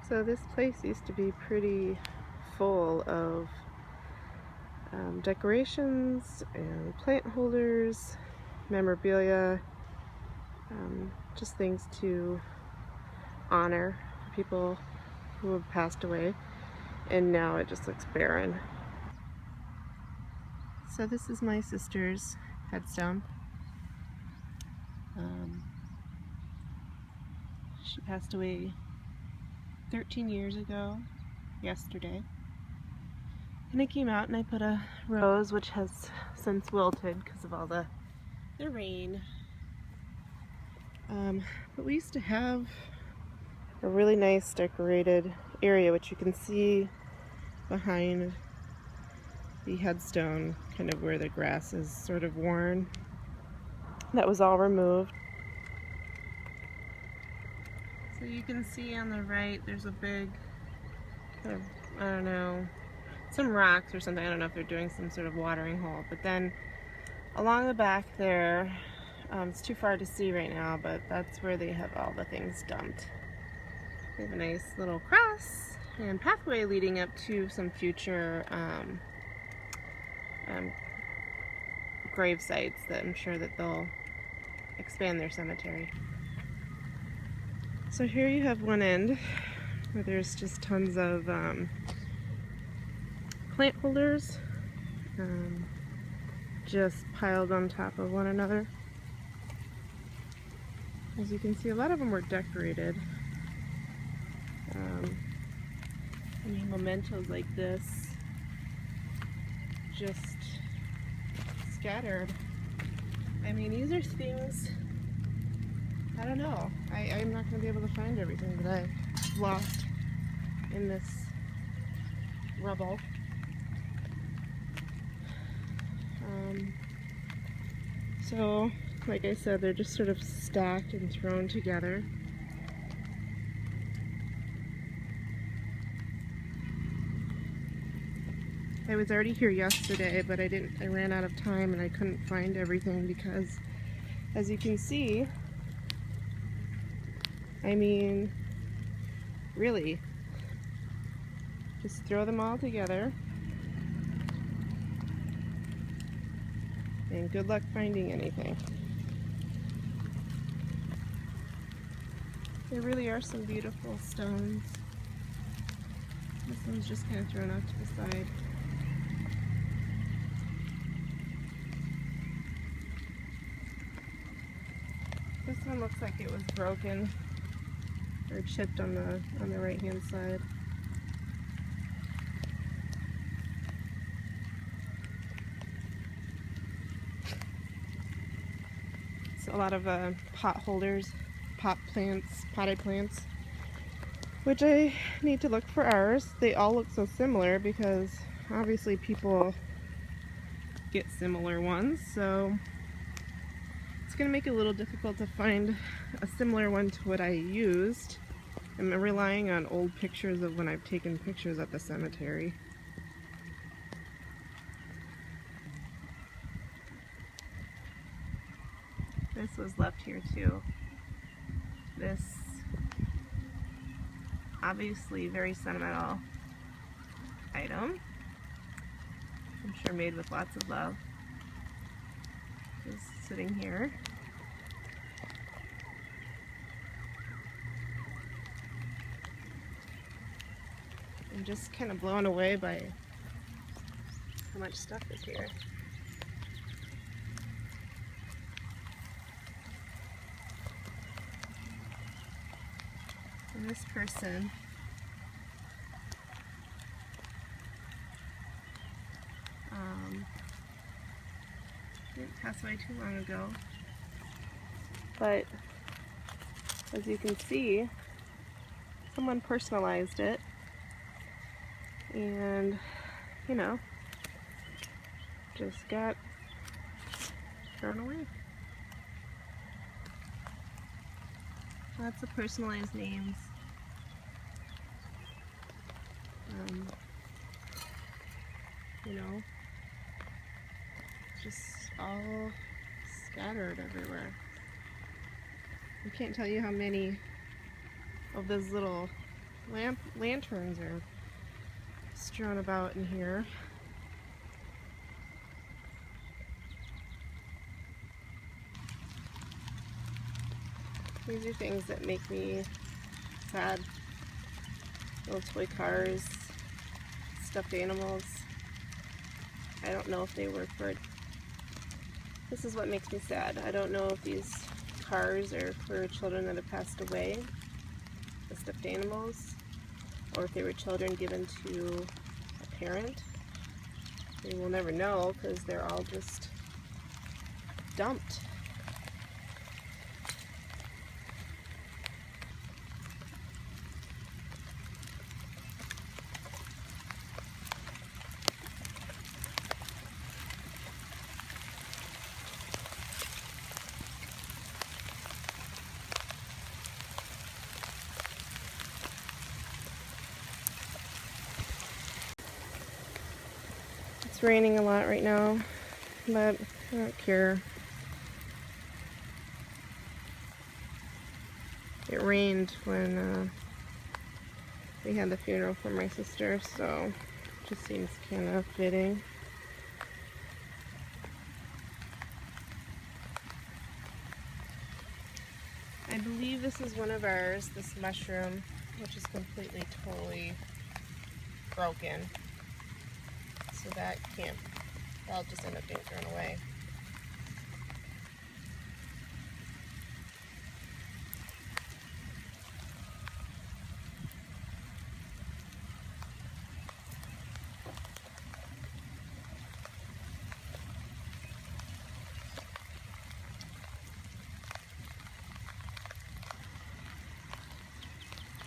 So this place used to be pretty full of decorations and plant holders, memorabilia, just things to honor people who have passed away, and now it just looks barren. So this is my sister's headstone. She passed away 13 years ago yesterday. And I came out and I put a rose, which has since wilted because of all the rain. But we used to have a really nice decorated area, which you can see behind the headstone, kind of where the grass is sort of worn. That was all removed. So you can see on the right there's a big, kind of, I don't know, some rocks or something. I don't know if they're doing some sort of watering hole. But then along the back there, it's too far to see right now, but that's where they have all the things dumped. They have a nice little cross and pathway leading up to some future grave sites that I'm sure that they'll expand their cemetery. So here you have one end where there's just tons of plant holders just piled on top of one another. As you can see, a lot of them were decorated. I mean, mementos like this just scattered. I mean, these are things, I don't know. I'm not going to be able to find everything that I lost in this rubble. So, like I said, they're just sort of stacked and thrown together. I was already here yesterday, but I ran out of time and I couldn't find everything because, as you can see, I mean, really, just throw them all together and good luck finding anything. There really are some beautiful stones. This one's just kind of thrown off to the side. This one looks like it was broken or chipped on the right hand side. It's a lot of pot holders, potted plants, which I need to look for ours. They all look so similar because obviously people get similar ones, so it's going to make it a little difficult to find a similar one to what I used. I'm relying on old pictures of when I've taken pictures at the cemetery. This was left here too. This obviously very sentimental item. I'm sure made with lots of love. Just sitting here. I'm just kind of blown away by how much stuff is here. And this person didn't pass away too long ago, but as you can see, someone personalized it and, you know, just got thrown away. Lots of personalized names. You know, just all scattered everywhere. I can't tell you how many of those little lanterns are strewn about in here. These are things that make me sad. Little toy cars, stuffed animals. I don't know if they were for... This is what makes me sad. I don't know if these cars are for children that have passed away, the stuffed animals, or if they were children given to a parent. We will never know because they're all just dumped. It's raining a lot right now, but I don't care. It rained when we had the funeral for my sister, so it just seems kind of fitting. I believe this is one of ours, this mushroom, which is completely, totally broken. So that can't, that'll just end up being thrown away.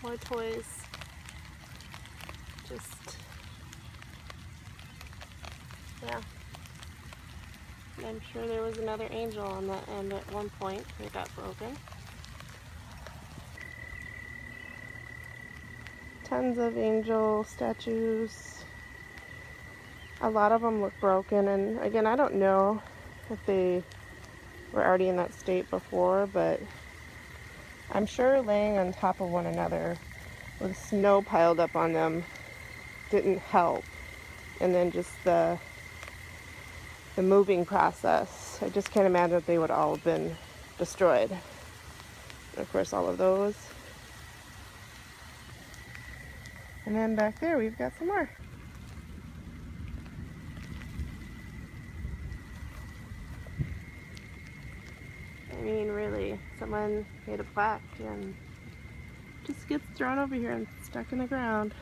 More toys. Just, yeah. I'm sure there was another angel on that end at one point that got broken. Tons of angel statues. A lot of them look broken, and again, I don't know if they were already in that state before, but I'm sure laying on top of one another with snow piled up on them didn't help. And then just the moving process, I just can't imagine that they would all have been destroyed. And of course, all of those. And then back there, we've got some more. I mean, really, someone made a plaque and just gets thrown over here and stuck in the ground.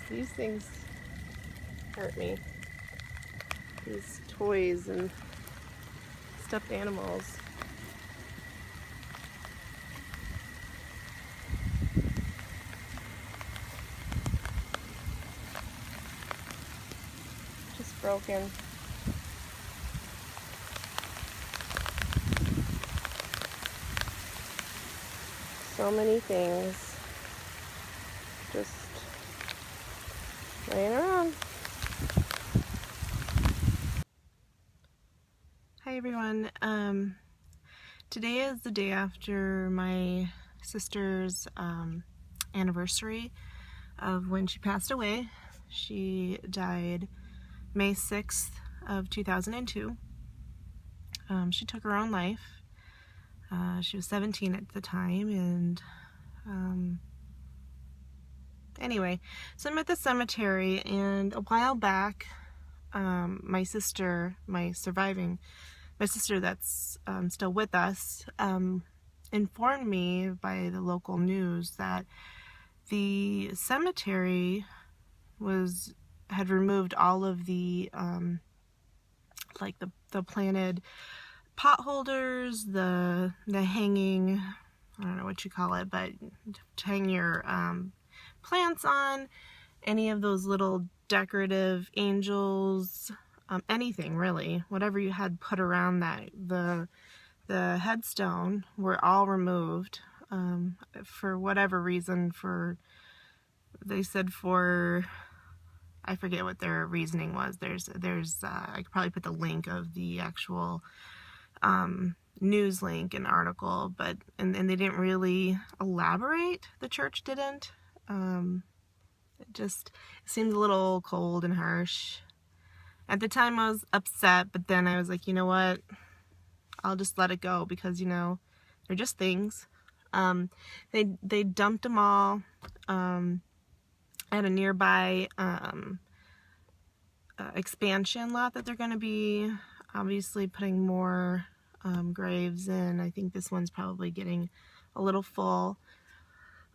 These things hurt me. These toys and stuffed animals. Just broken. So many things just laying around. Hi everyone. Today is the day after my sister's anniversary of when she passed away. She died May 6th of 2002. She took her own life. She was 17 at the time, and anyway, so I'm at the cemetery, and a while back, my sister that's still with us, informed me by the local news that the cemetery had removed all of the like the planted pot holders, the hanging, I don't know what you call it, but to hang your plants on, any of those little decorative angels, anything really, whatever you had put around that the headstone were all removed for whatever reason. They said I forget what their reasoning was. There's I could probably put the link of the actual news link, an article, but and they didn't really elaborate. The church didn't. It just seemed a little cold and harsh. At the time I was upset, but then I was like, you know what? I'll just let it go because, you know, they're just things. They dumped them all at a nearby expansion lot that they're going to be obviously putting more graves in. I think this one's probably getting a little full.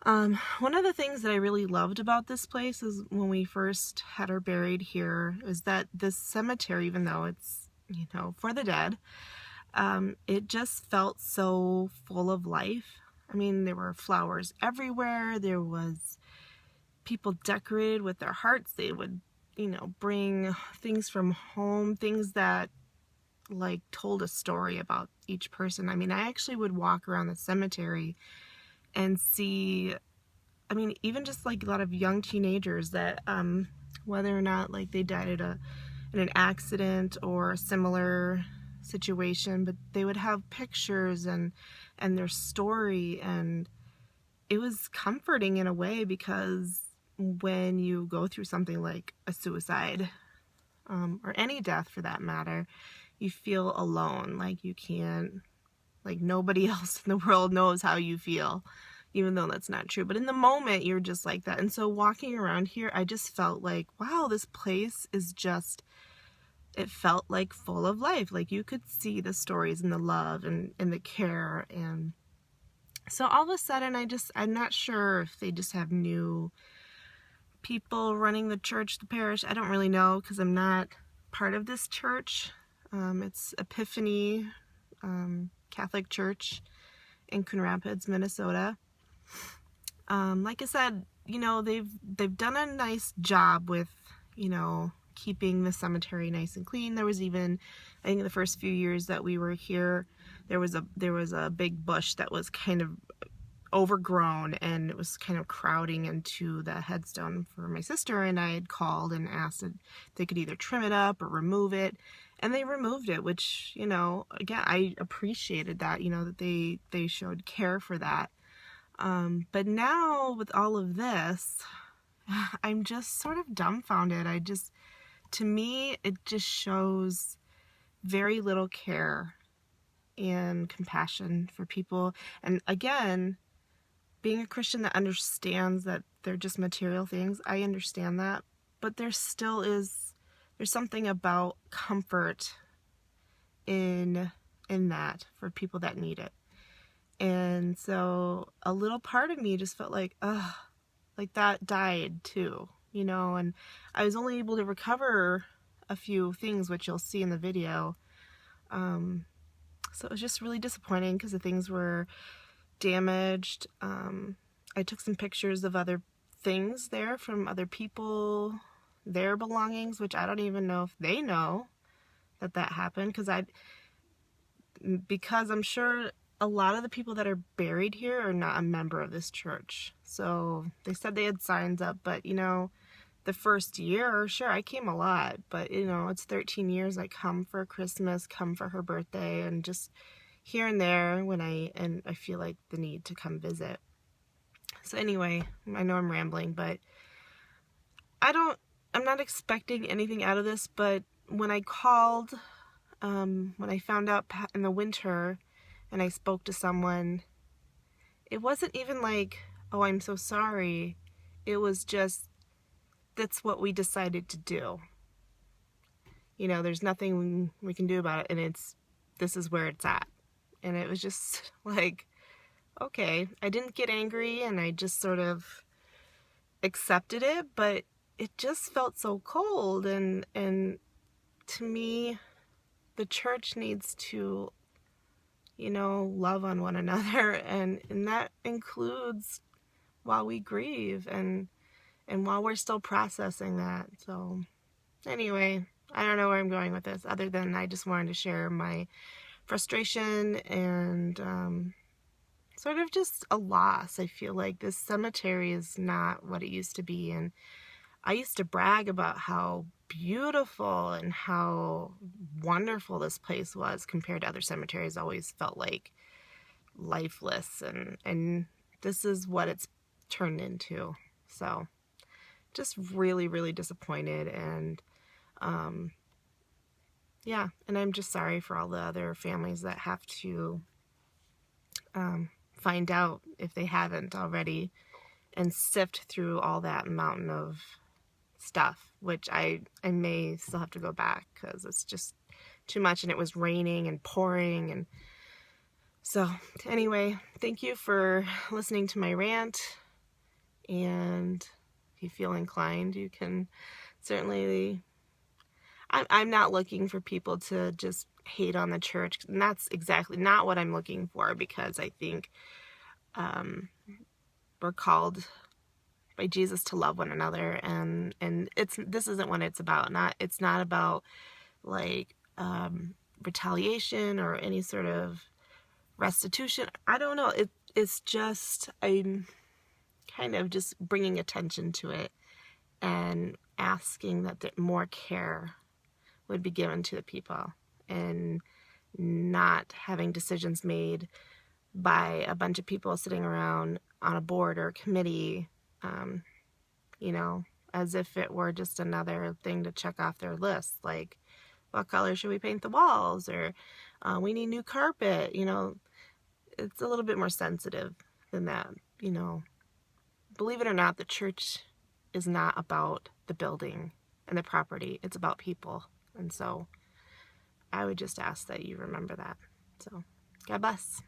One of the things that I really loved about this place is when we first had her buried here is that this cemetery, even though it's, you know, for the dead, it just felt so full of life. I mean, there were flowers everywhere. There was people decorated with their hearts. They would, you know, bring things from home, things that like told a story about each person. I mean, I actually would walk around the cemetery and see, I mean, even just like a lot of young teenagers that, whether or not like they died in an accident or a similar situation, but they would have pictures and their story, and it was comforting in a way because when you go through something like a suicide, or any death for that matter, you feel alone, like you can't, like nobody else in the world knows how you feel, even though that's not true. But in the moment, you're just like that. And so walking around here, I just felt like, wow, this place is just, it felt like full of life. Like you could see the stories and the love and the care. And so all of a sudden, I'm not sure if they just have new people running the church, the parish. I don't really know because I'm not part of this church. It's Epiphany Catholic Church in Coon Rapids, Minnesota. Like I said, you know, they've done a nice job with, you know, keeping the cemetery nice and clean. There was even, I think, the first few years that we were here, there was a big bush that was kind of overgrown, and it was kind of crowding into the headstone for my sister, and I had called and asked if they could either trim it up or remove it, and they removed it, which, you know, again, I appreciated that, you know, that they showed care for that. But now with all of this, I'm just sort of dumbfounded. To me, it just shows very little care and compassion for people. And again, being a Christian that understands that they're just material things, I understand that, but there's something about comfort in that for people that need it. And so a little part of me just felt like, like that died too, you know, and I was only able to recover a few things, which you'll see in the video. So it was just really disappointing because the things were damaged. I took some pictures of other things there from other people, their belongings, which I don't even know if they know that happened, because I'm sure a lot of the people that are buried here are not a member of this church. So they said they had signs up, but, you know, the first year, sure, I came a lot, but, you know, it's 13 years. I come for Christmas, come for her birthday, and just here and there when I feel like the need to come visit. So anyway, I know I'm rambling, but I'm not expecting anything out of this, but when I called, when I found out in the winter and I spoke to someone, it wasn't even like, oh, I'm so sorry. It was just, that's what we decided to do. You know, there's nothing we can do about it, and this is where it's at. And it was just like, okay, I didn't get angry, and I just sort of accepted it, but it just felt so cold, and to me, the church needs to, you know, love on one another, and that includes while we grieve and while we're still processing that. So anyway, I don't know where I'm going with this, other than I just wanted to share my frustration and sort of just a loss. I feel like this cemetery is not what it used to be, and I used to brag about how beautiful and how wonderful this place was compared to other cemeteries. I always felt like lifeless, and this is what it's turned into. So just really, really disappointed, and yeah, and I'm just sorry for all the other families that have to find out, if they haven't already, and sift through all that mountain of stuff, which I may still have to go back because it's just too much, and it was raining and pouring. And so anyway, thank you for listening to my rant, and if you feel inclined, you can certainly, I'm not looking for people to just hate on the church, and that's exactly not what I'm looking for, because I think we're called by Jesus to love one another, and this isn't what it's about. It's not about like retaliation or any sort of restitution. I don't know. It's just, I'm kind of just bringing attention to it and asking that more care would be given to the people, and not having decisions made by a bunch of people sitting around on a board or a committee, you know, as if it were just another thing to check off their list. Like, what color should we paint the walls? Or we need new carpet. You know, it's a little bit more sensitive than that. You know, believe it or not, the church is not about the building and the property. It's about people. And so I would just ask that you remember that. So God bless.